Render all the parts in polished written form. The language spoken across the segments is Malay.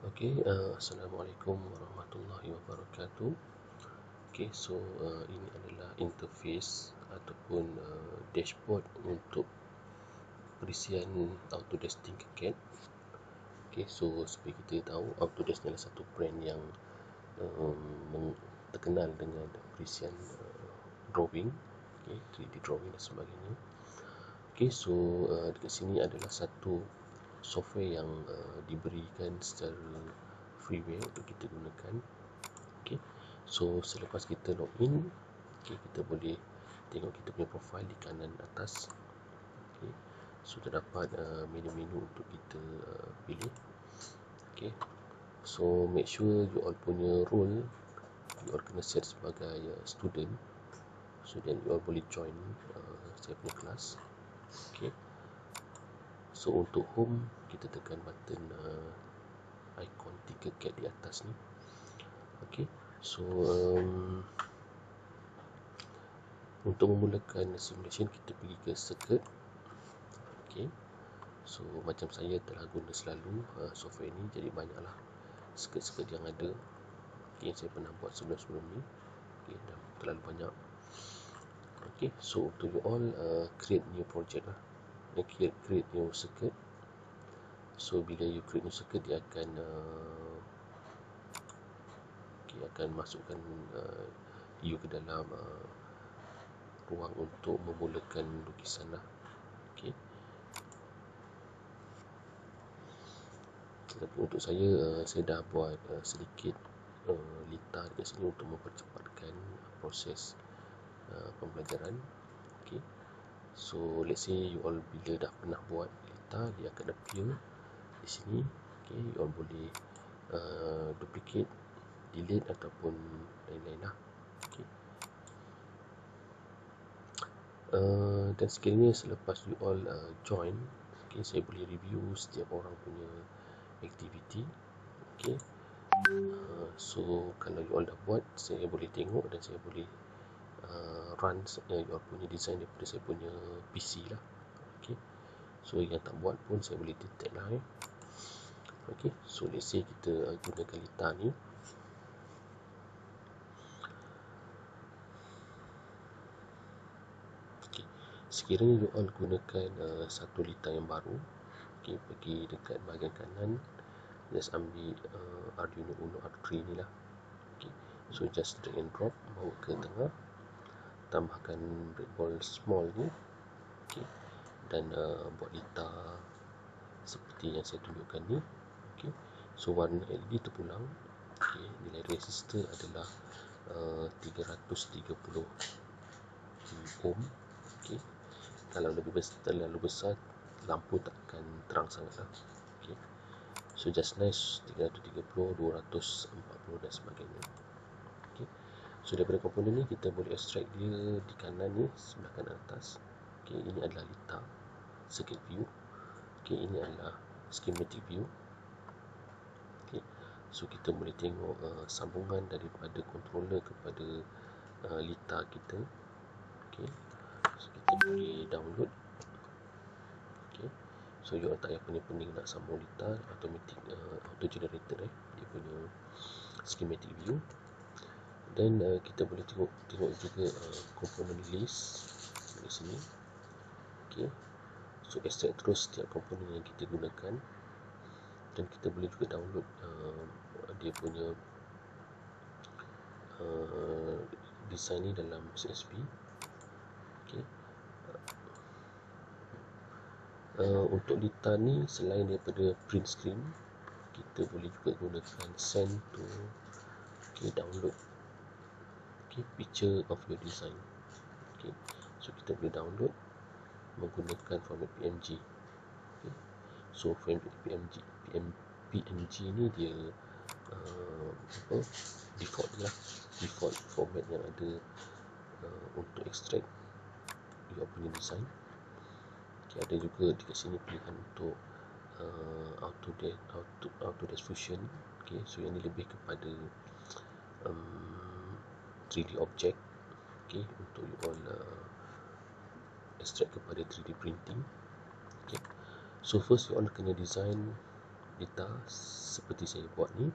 Assalamualaikum warahmatullahi wabarakatuh. Ini adalah interface ataupun dashboard untuk perisian Autodesk Tinkercad. Seperti kita tahu, Autodesk adalah satu brand yang terkenal dengan perisian drawing, 3D drawing dan sebagainya. Dekat sini adalah satu software yang diberikan secara freeware untuk kita gunakan. Selepas kita login, kita boleh tengok kita punya profile di kanan atas. Terdapat menu-menu untuk kita pilih. Make sure you all punya role, you all kena set sebagai student, so that you all boleh join saya punya kelas. Untuk home, kita tekan button icon Tinkercad di atas ni. Untuk memulakan simulation, kita pergi ke circuit. Macam saya telah guna selalu software ni, jadi banyaklah circuit yang ada yang saya pernah buat sebelum-sebelum ni. Dah terlalu banyak. Untuk you all create new project lah, create new circuit. Bila you create new circuit, dia akan masukkan you ke dalam ruang untuk memulakan lukisan lah. Tetapi untuk saya dah buat sedikit lita dekat sini untuk mempercepatkan proses pembelajaran. Let's say you all bila dah pernah buat lita, dia akan appear di sini. You all boleh duplicate, delete ataupun lain-lain lah. Dan sekiranya selepas you all join, saya boleh review setiap orang punya aktiviti. Kalau you all dah buat, saya boleh tengok dan saya boleh run you all punya design daripada saya punya PC lah. Yang tak buat pun saya boleh detect lah. Let's say kita gunakan lita ni. Sekiranya you all gunakan satu lita yang baru, pergi dekat bahagian kanan, just ambil Arduino Uno R3 ni lah. Just drag and drop, bawa ke tengah, tambahkan breadboard small ni, dan buat lita seperti yang saya tunjukkan ni. Warna LED terpulang. Nilai resistor adalah 330 ohm. Kalau terlalu besar, lampu tak akan terang sangat lah. Just nice 330, 240 dan sebagainya. Daripada komponen ni kita boleh extract dia di kanan ni, sebelah kanan atas. Ini adalah lita circuit view. Ini adalah schematic view. Kita boleh tengok sambungan daripada controller kepada lita kita. Kita boleh download. You all tak payah pening-pening nak sambung lita, automatic auto generator dia punya schematic view. Dan kita boleh tengok juga komponen list di sini. Extract terus setiap komponen yang kita gunakan, dan kita boleh juga download dia punya design ni dalam CSV. Untuk lita ni, selain daripada print screen, kita boleh juga gunakan send to download picture of your design. Kita boleh download menggunakan format PNG. Format PNG ni dia default lah, default format yang ada untuk extract your punya design. Ada juga dekat sini pilihan untuk Autodesk Fusion. Yang ni lebih kepada 3D object, untuk you all extract kepada 3D printing. First you all kena design data seperti saya buat ni.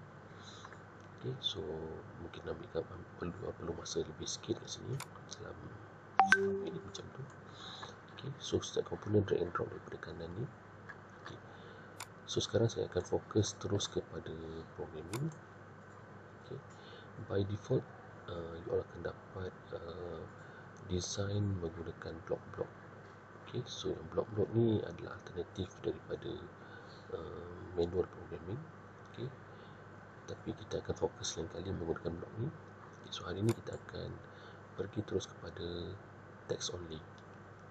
Okay, so mungkin perlu masa lebih sikit kat sini, dalam 10 minit macam tu. Okay, so setiap komponen drag and drop daripada kanan ni. Okay. So sekarang saya akan fokus terus kepada programming. Okay. By default, you all akan dapat design menggunakan blok-blok. Okay, so yang blok-blok ni adalah alternatif daripada manual programming. Okay, tapi kita akan fokus lain kali menggunakan blok ni. Okay, so hari ni kita akan pergi terus kepada text only.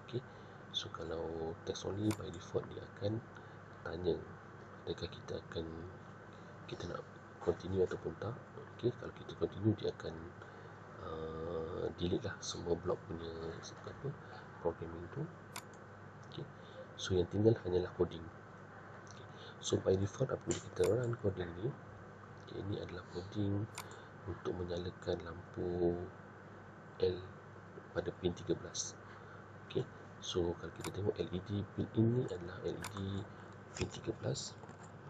Okay, so kalau text only by default dia akan tanya adakah kita nak continue ataupun tak. Okay, kalau kita continue dia akan delete lah semua blok punya programming tu. Okay, so yang tinggal hanyalah coding. Okay, so by default apabila kita run coding ni, okay, ini adalah coding untuk menyalakan lampu L pada pin 13. Okay, so kalau kita tengok LED built-in ni adalah LED pin 13.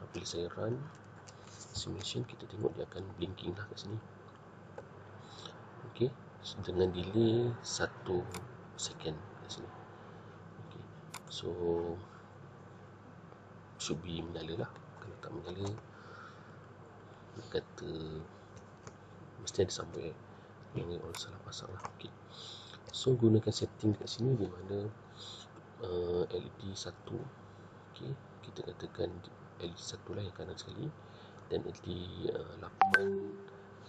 Apabila saya run simulation, kita tengok dia akan blinking lah kat sini. Okay, so dengan delay 1 second kat sini. Okay, so should be menyala lah. Kalau tak menyala, dia kata mesti ada somewhere yang ni all salah pasang lah. Okay, so gunakan setting kat sini di mana LED 1. Okay, kita katakan LED 1 lah yang kanan sekali, dan LED 8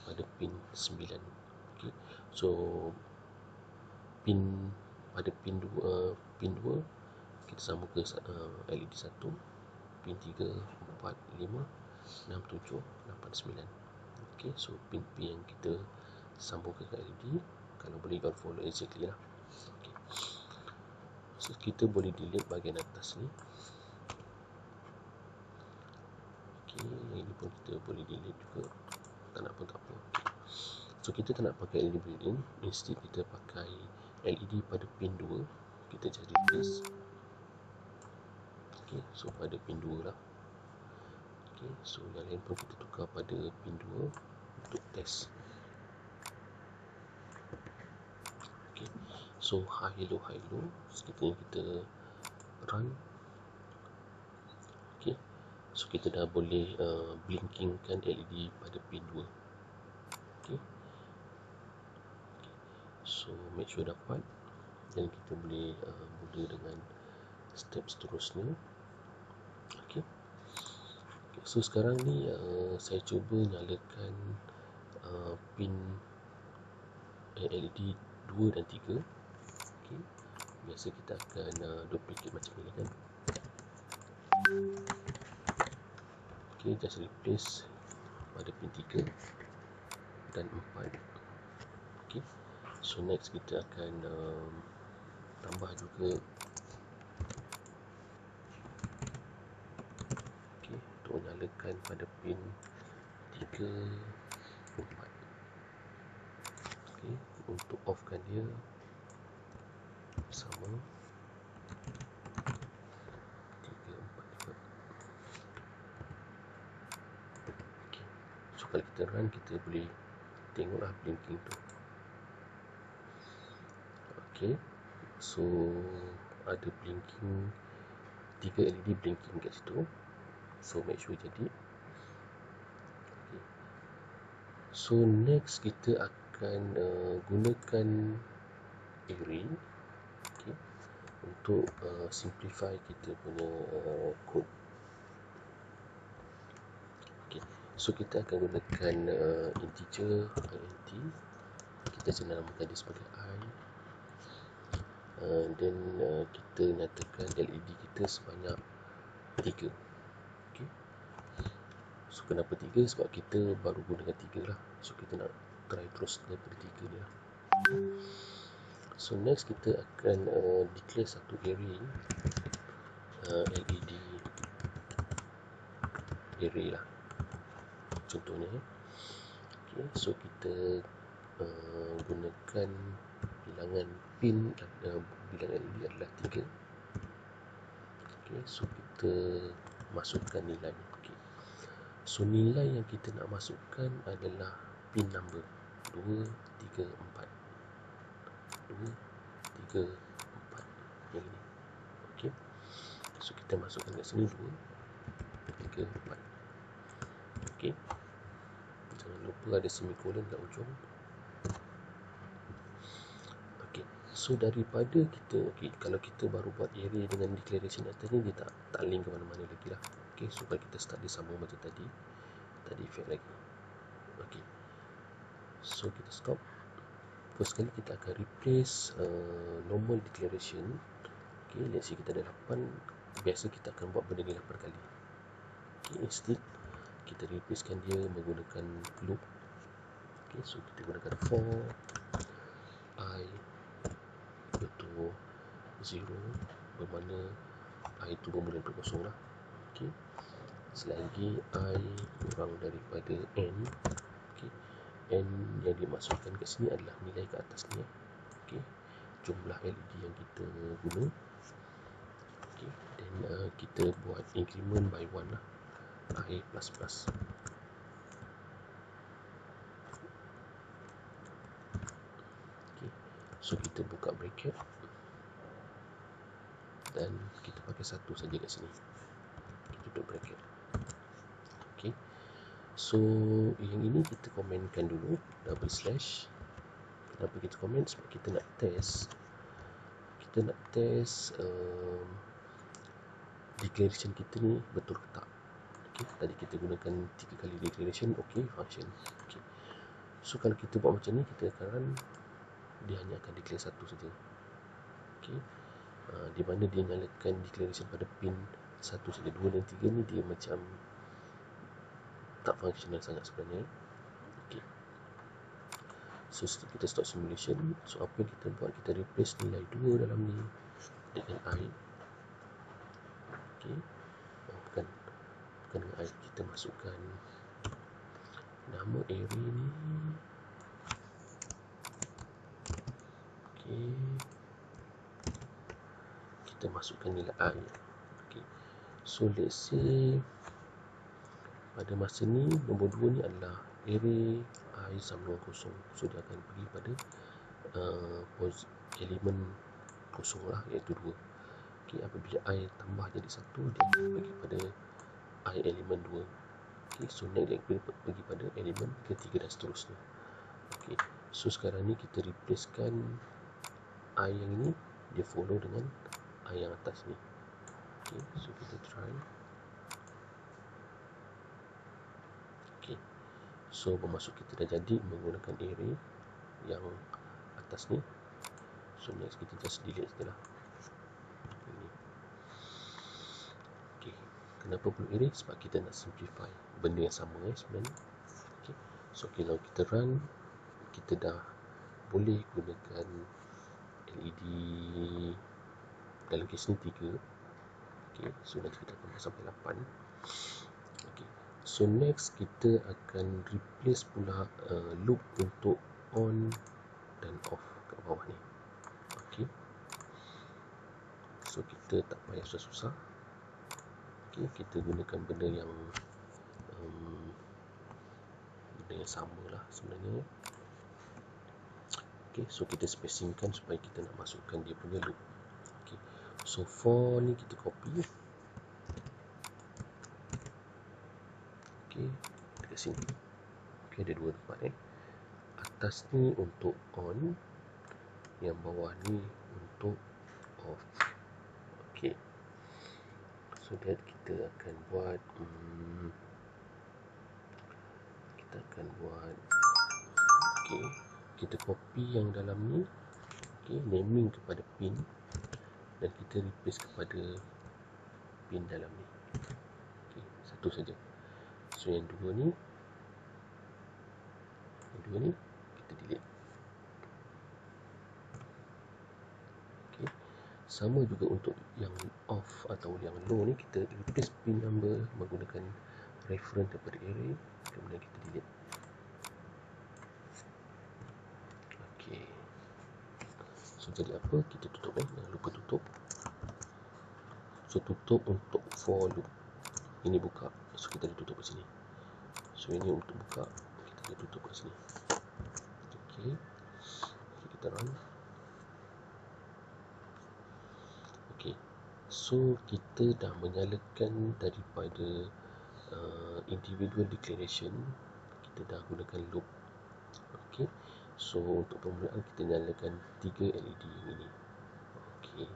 pada pin 9. Okay, so pada pin 2 kita sambung ke LED 1, pin 3, 4, 5, 6, 7, 8, 9. Okay, so pin yang kita sambung ke LED, kalau boleh you follow exactly lah. Okay, so kita boleh delete bahagian atas ni. Okay, yang ini pun kita boleh delete juga, tak nak pun tak apa. Okay, so kita tak nak pakai LED built-in, instead kita pakai LED pada pin 2. Kita cari replace. Okay, so pada pin 2 lah. Okay, so yang lain pun kita tukar pada pin 2 untuk test. Okay, so high low sekiranya kita run. Okay, so kita dah boleh blinkingkan LED pada pin 2. Okay, so make sure dapat, dan kita boleh mula dengan step seterusnya. Okay, so sekarang ni saya cuba nyalakan pin LED 2 dan 3. Okay, biasa kita akan duplicate macam ni kan. Okay, just replace pada pin 3 dan 4. Okay, so next kita akan tambah juga, okay, untuk nyalakan pada pin 3, 4. Okay, untuk offkan dia sama 3, 4 juga. Okay, so kalau kita run, kita boleh tengoklah blinking tu. Okay, so ada blinking, 3 LED blinking kat situ, so make sure jadi. Okay, so next kita akan gunakan array, okay, untuk simplify kita punya code. Okay, so kita akan gunakan integer int. Kita senang namakan dia sebagai I, dan kita nyatakan LED kita sebanyak 3. Okay, so kenapa 3? Sebab kita baru gunakan 3 lah, so kita nak try terus daripada 3 ni lah. So next kita akan declare satu array, LED array lah contohnya. Okay, so kita gunakan bilangan pin, bilangan LED adalah 3. Okay, so kita masukkan nilai. Okay, So nilai yang kita nak masukkan adalah pin number 2, 3, 4 2, 3, 4 yang ini. Okey. So kita masukkan kat sini 2, 3, 4. Okey. Jangan lupa ada semikolon kat ujung. Okey. So daripada kita, kalau kita baru buat array dengan declaration atas ni, dia tak link ke mana-mana lagi lah. Okey, so kalau kita start dia sama macam tadi, tak ada effect lagi. Okey. So kita stop. First kali kita akan replace normal declaration. Okey, let's say kita ada 8. Biasa kita akan buat benda ni 8 kali. Okey, instead kita replacekan dia menggunakan loop. Okey, so kita gunakan for I equal to 0, bermakna I itu bermula daripada kosong lah. Okey, selagi I kurang daripada N. Okey, N yang dimasukkan kat sini adalah nilai kat atas ni. Okey, jumlah LED yang kita guna. Okey, dan kita buat increment by 1 lah, I plus plus. Okey, so kita buka bracket dan kita pakai 1 saja kat sini. Kita tutup bracket. Okey, so yang ini kita komentkan dulu, double slash. Kenapa kita komen? Sebab kita nak test declaration kita ni betul ke tak. Okey, tadi kita gunakan 3 kali declaration. Okey, function. Okey, so kalau kita buat macam ni, kita akan run, dia hanya akan declare 1 saja. Okey, di mana dia nyalakan declaration pada pin 1 saja. 2 dan 3 ni dia macam tak functional sangat sebenarnya. Okey, so kita start simulation. So apa yang kita buat, kita replace nilai 2 dalam ni dengan I. Okey, bukan dengan I, kita masukkan nama array ni. Okey, kita masukkan nilai I. Okey, so let's say pada masa ni nombor 2 ni adalah array I sama dengan kosong. So dia akan pergi pada elemen kosong lah, iaitu 2. Okey, apabila I tambah jadi 1, dia akan pergi pada I elemen 2. Okey, so next dia pergi pada elemen ketiga dan seterusnya. Okey, so sekarang ni kita replacekan I yang ini, dia follow dengan I yang atas ni. Okey, so kita try. Okey, so bermaksud kita dah jadi menggunakan array yang atas ni. So next kita just delete sajalah ini. Okey, kenapa perlu array? Sebab kita nak simplify benda yang sama sebenarnya. Okey, so kalau kita run, kita dah boleh gunakan LED dalam kes ni 3. Okey, so nanti kita akan sampai 8. Okey, so next kita akan replace pula loop untuk on dan off kat bawah ni. Okey, so kita tak payah susah-susah. Okey, kita gunakan benda yang sama lah sebenarnya. Okey, so kita spacingkan supaya kita nak masukkan dia punya loop. Okey, so for ni kita copy. Okey, dekat sini. Okey, ada 2 tempat atas ni untuk on, yang bawah ni untuk off. Okey, so that kita akan buat okey, kita copy yang dalam ni. Okey, naming kepada pin dan kita replace kepada pin dalam ni. Okey, satu saja. So yang dua ni kita delete. Okey, sama juga untuk yang off atau yang low ni, kita replace pin number menggunakan reference daripada array, kemudian kita delete. Okey, so jadi apa, kita tutup jangan lupa tutup. So tutup untuk for loop, ini buka, so kita tutup di sini. So ini untuk buka, kita tutup kat sini. Okay, kita run. Okay, so kita dah menyalakan daripada individual declaration. Kita dah gunakan loop. Okay, so untuk permulaan kita nyalakan 3 LED yang ini. Okay,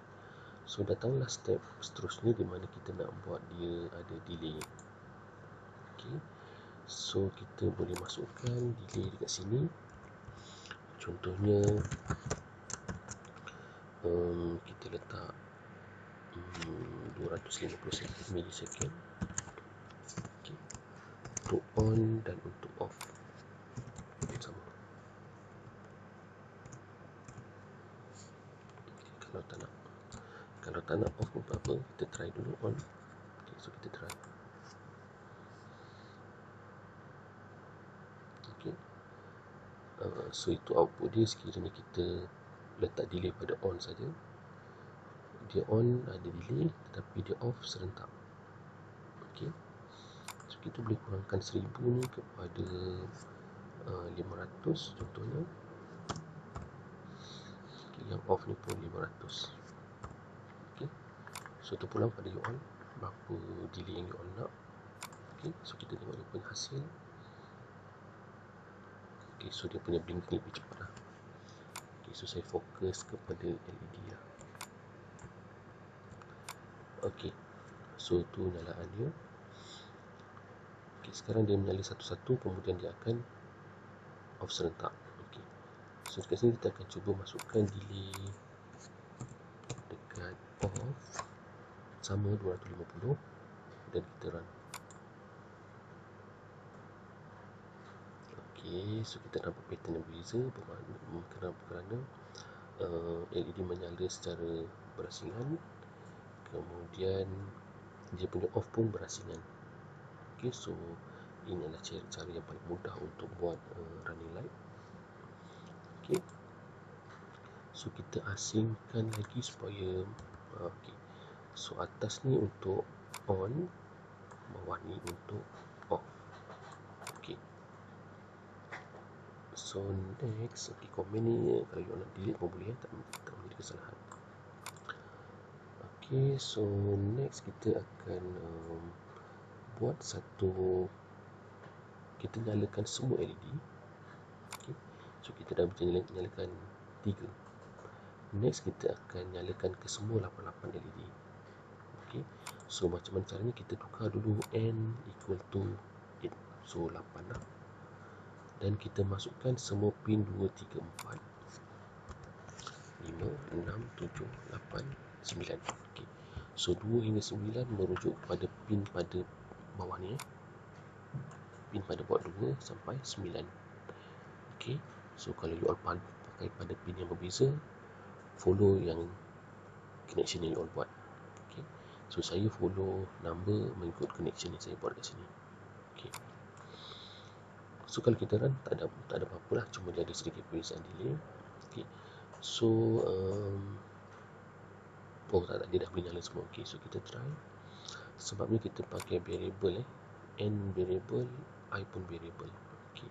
so dah tahulah step seterusnya di mana kita nak buat dia ada delay. Okay, so kita boleh masukkan delay dekat sini. Contohnya kita letak 250 milisecond. Okay, untuk on dan untuk off sama. Okay, kalau tak nak off pun apa, kita try dulu on. Okay, so kita try. Okay, so itu output dia sekiranya kita letak delay pada on saja. Dia on ada delay, tetapi dia off serentak. Okay, so kita boleh kurangkan 1000 ni kepada 500 contohnya. Okay, yang off ni pun 500. Okay, so terpulang pada you on, berapa delay yang you on nak. Okay, so kita tengok dia punya hasil. Okay, so dia punya blink ni lebih cepat lah. Okay, so saya fokus kepada LED lah. Okay, so tu nyalaan dia. Okay, sekarang dia menyala satu-satu, kemudian dia akan off serentak. Okay, so dekat sini kita akan cuba masukkan delay dekat off sama 250 dan kita run. Okay, so kita nampak pattern yang berbeza kerana LED menyala secara berasingan, kemudian dia punya off pun berasingan. Okay, so ini adalah cara yang paling mudah untuk buat running light. Okay, so kita asingkan lagi supaya okay, so atas ni untuk on, bawah ni untuk off. Okay, so next, okay, komen ni kalau you nak delete pun boleh, tak menjadi kesalahan. Okay, so next kita akan buat satu, kita nyalakan semua LED. Okay, so kita dah nyalakan 3. Next kita akan nyalakan ke semua 88 LED. Okay, so macam mana caranya, kita tukar dulu n equal to 8, so 8 lah. Dan kita masukkan semua pin 2, 3, 4, 5, 6, 7, 8, 9. Okay, so 2 hingga 9 merujuk kepada pin pada bawah ni, pin pada port 2 sampai 9. Okay, so kalau you all pakai pada pin yang berbeza, follow yang connection yang you all buat. Okay, so saya follow number mengikut connection yang saya buat kat sini. Okay, so kalau kita run tak ada apa-apa lah, cuma dia ada sedikit perbezaan delay. Okay, so dia dah boleh nyala semua. Okay, so kita try. Sebabnya kita pakai variable n variable, I pun variable. Okay,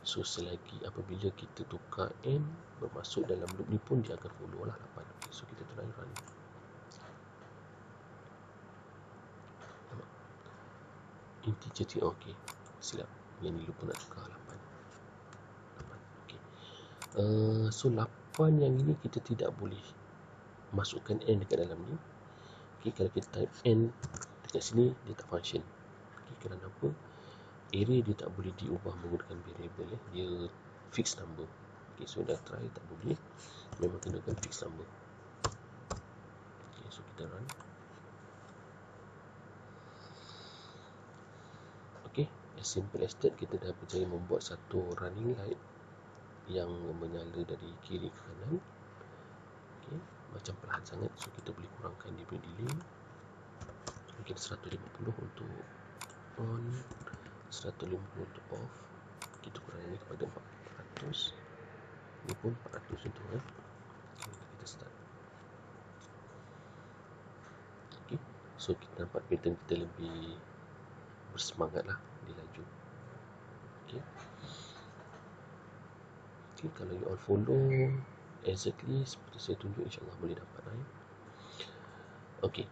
so selagi apabila kita tukar n bermasuk dalam loop ni pun dia akan follow lah 8. Okay, so kita try run. Integer t, okay, silap, yang ni lupa nak tukar 8. Okay, so 8 yang ini kita tidak boleh masukkan n dekat dalam ni. Okay, kalau kita type n dekat sini dia tak function. Okay, kerana apa? Array dia tak boleh diubah menggunakan variable, dia fixed number. Okay, so dah try tak boleh, memang gunakan fixed number. Okay, so kita run. Okay, as simple as that, kita dah berjaya membuat satu running light yang menyala dari kiri ke kanan. Okay, macam perlahan sangat, so kita boleh kurangkan dia punya delay. Mungkin 150 untuk on, 150 untuk off. Kita kurangi kepada 400. Ini pun 400 untuk okay, kita start. Okay, so kita nampak pattern kita lebih bersemangat lah, dia laju. Okay. Okay, kalau you all follow exactly seperti saya tunjuk, insyaAllah boleh dapat lah. Okay,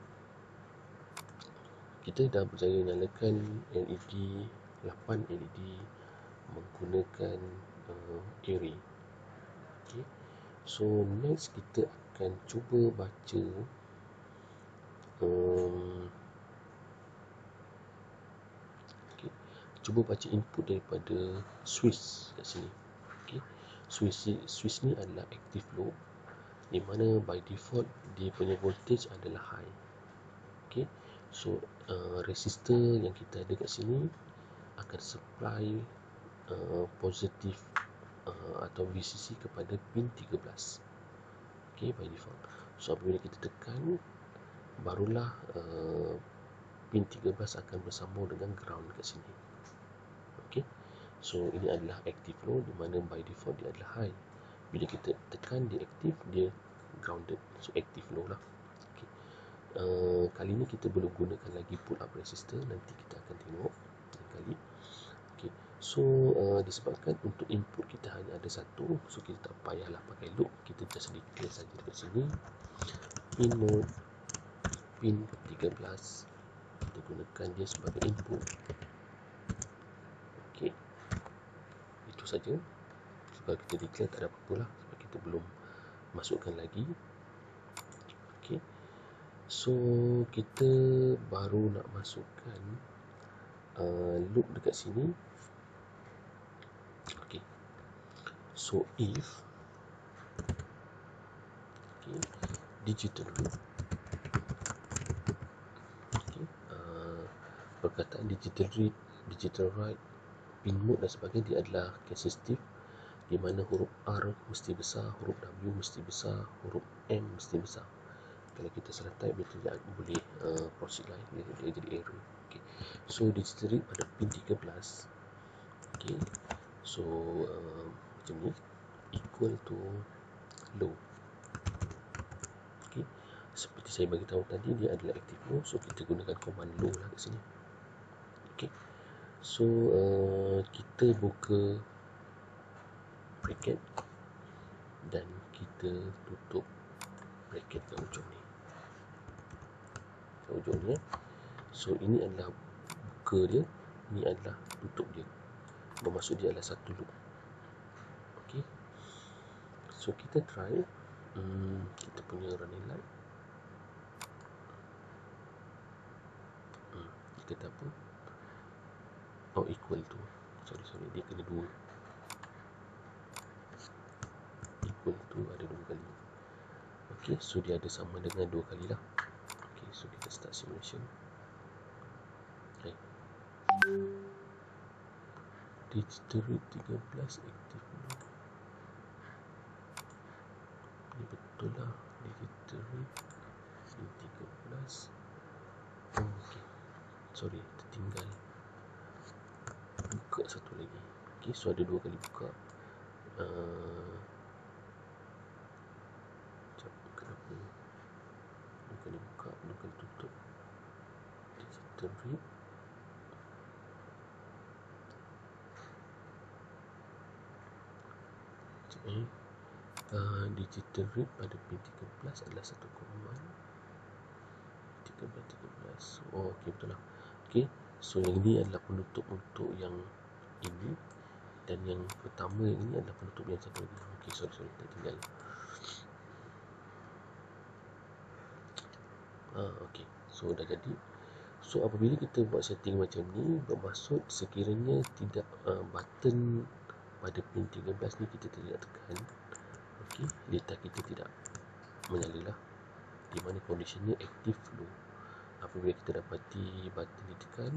kita dah berjaya nyalakan LED 8 LED menggunakan array. Okay, so next kita akan cuba baca okay, cuba baca input daripada switch kat sini. Okay, switch ni adalah active low, di mana by default dia punya voltage adalah high. Okay, so resistor yang kita ada kat sini akan supply positif atau VCC kepada pin 13. Okay, by default. So apabila kita tekan, barulah pin 13 akan bersambung dengan ground kat sini. Okay, so ini adalah active low, di mana by default dia adalah high. Bila kita tekan dia aktif, dia grounded, so active low lah. Okay. Kali ni kita belum gunakan lagi pull up resistor, nanti kita akan tengok lain kali. Okay. So disebabkan untuk input kita hanya ada satu, so kita tak payahlah pakai loop, kita just declare saja dekat sini pin mode pin 13, kita gunakan dia sebagai input. Okay, itu saja. Sebab kita declare tak ada apa-apa lah, sebab kita belum masukkan lagi. Okay, so kita baru nak masukkan loop dekat sini. Okay, so if digital loop. Okay, perkataan digital read, digital write, pin mode dan sebagainya, dia adalah resistive, di mana huruf R mesti besar, huruf W mesti besar, huruf M mesti besar. Kalau kita salah type, dia tidak boleh proceed lah, dia jadi error. Okay, so digital read pada pin 13. Okay, so macam ni, equal to low. Okay, seperti saya bagi tahu tadi, dia adalah active low, so kita gunakan command low lah kat sini. Okay, so kita buka bracket dan kita tutup bracket kat ujung ni, kat ujung ni. So ini adalah buka dia, ini adalah tutup dia, bermaksud dia adalah satu loop. Okay, so kita try kita punya running light. Dia kata apa? Oh, equal to, sorry, dia kena dua, equal to ada dua kali. Okay, so dia ada sama dengan dua kali lah. Okay, so kita start simulation. Okay, digital read 13 active low. Ini betul lah, digital read 13. Oh, okay, sorry, tertinggal buka satu lagi. Okay, so ada dua kali buka. Kenapa dua kali buka, dua kali tutup? Digital read. Digital read pada pin 13 adalah satu command 13. Oh, ok, betul lah. Ok, so yang ini adalah penutup untuk yang ini, dan yang pertama yang ini adalah penutup yang satu lagi. Ok, sorry, tertinggal. Ok, so dah jadi. So apabila kita buat setting macam ni, bermaksud sekiranya tidak button pada pin 13 ni kita tidak tekan, ok, data kita tidak menyala lah, di mana conditionnya active low. Apabila kita dapati button ditekan,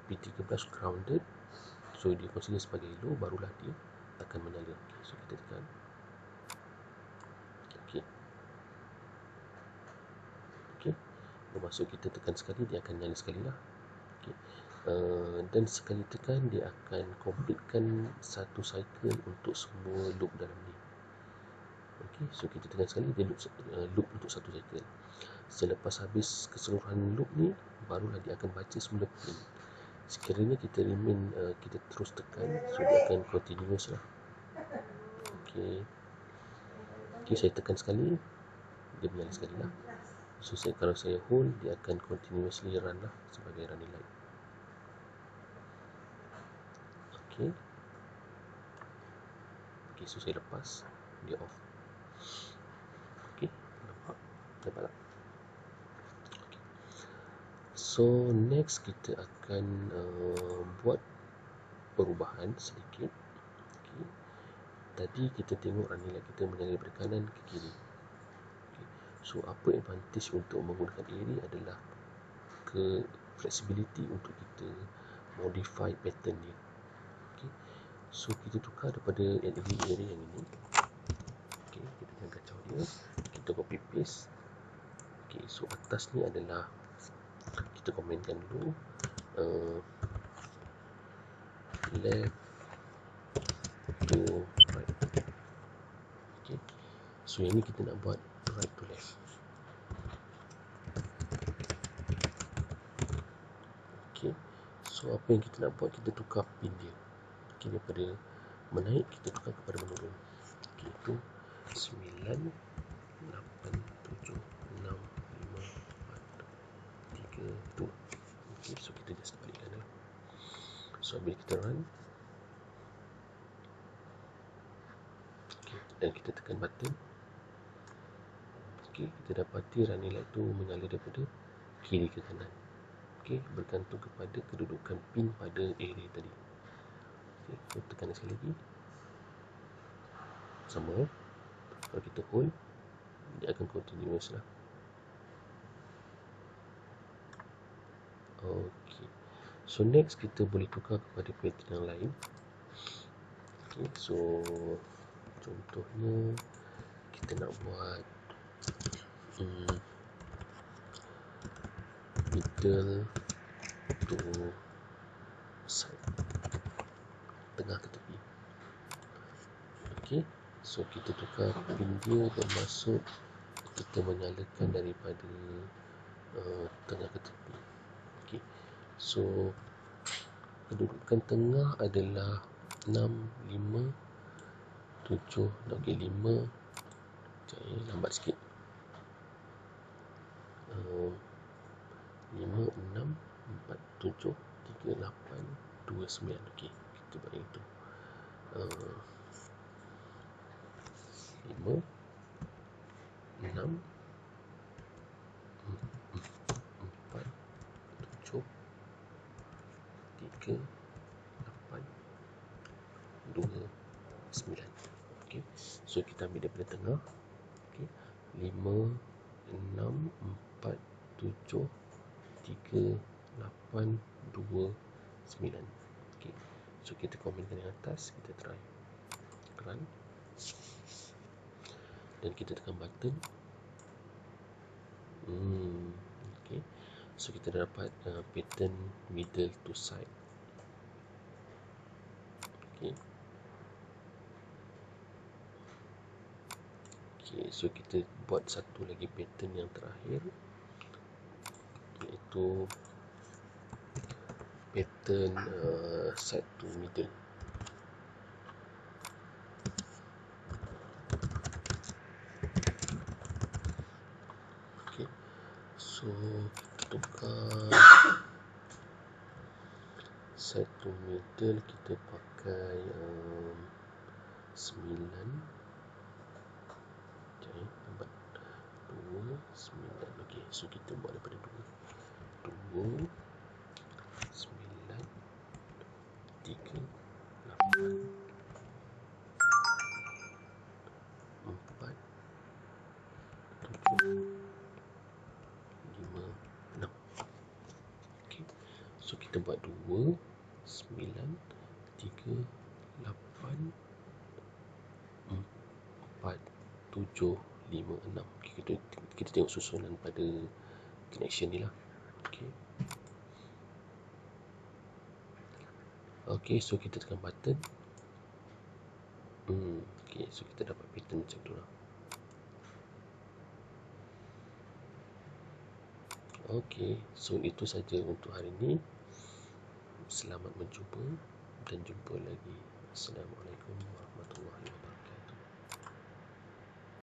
pin 13 grounded, so dia consider sebagai low, barulah dia akan menyala. Okay, so kita tekan. Okay, bermaksud kita tekan sekali, dia akan nyala sekali lah. Okay. Dan sekali tekan, dia akan completekan satu cycle untuk semua loop dalam ni. Okay, so kita tekan sekali, dia loop untuk satu cycle. Selepas habis keseluruhan loop ni, barulah dia akan baca semula pin. Sekiranya kita remain, kita terus tekan, so dia akan continuous lah. Okay, saya tekan sekali, dia menyala sekali lah. So kalau saya hold, dia akan continuously run lah sebagai running light. Okay, so saya lepas, dia off. Okay, nampak tak? So next kita akan buat perubahan sedikit. Okay. Tadi kita tengok running light kita menyala dari kanan ke kiri. Okay. So apa advantage untuk menggunakan ini adalah ke flexibility untuk kita modify pattern dia. Okay. So kita tukar daripada LED area yang ini. Okay. Kita jangan kacau dia. Kita copy paste. Okay. So atas ni adalah kita komenkan dulu left to right. Okay. So yang ni kita nak buat right to left. Okay. So apa yang kita nak buat, kita tukar pin dia. Okay. Daripada menaik kita tukar kepada menurun. Okay. Itu 9 8 7 6 5 4 3 2. Okay. So kita just balikkan lah. So bila kita run, okay, dan kita tekan button, okay, kita dapati running light tu menyala daripada kiri ke kanan. Okay, bergantung kepada kedudukan pin pada area tadi. Okay, so tekan sekali lagi, sama. Kalau kita hold, dia akan continuous lah. Okay, so next kita boleh tukar kepada pattern yang lain. Okay, so contohnya kita nak buat middle to side, tengah ke tepi. Okay, so kita tukar pin dia, bermaksud kita menyalakan daripada tengah ke tepi. Okay, so kedudukan tengah adalah 6, 5, 7, okay, 5, lambat sikit, 5, 6, 4, 7, 3, 8, 2, 9. Okay, kita buat yang itu. 5, 6, 4, 7, 3, 8, 2, 9. Okay, so kita ambil daripada tengah. Okay, 5, 6, 4, 7, 3, 8, 2, 9. Okay, so kita komenkan yang atas, kita try run, dan kita tekan button. Okay, so kita dapat pattern middle to side. Okay, so kita buat satu lagi pattern yang terakhir, iaitu pattern side to middle. Okay, so kita tukar side to middle, kita pakai 9. Okay, 2, 9. Okay, so kita buat daripada 2, 9, 3, 8, 4, 7, 5, 6. Okay, so kita buat 2, 9, 3, 8, 4, 7, 5, 6. Okay, kita tengok susunan pada connection ni lah. Okay. Okay, so kita tekan button. Okay, so kita dapat pattern macam tu lah. Okay, so itu saja untuk hari ini. Selamat mencuba dan jumpa lagi. Assalamualaikum.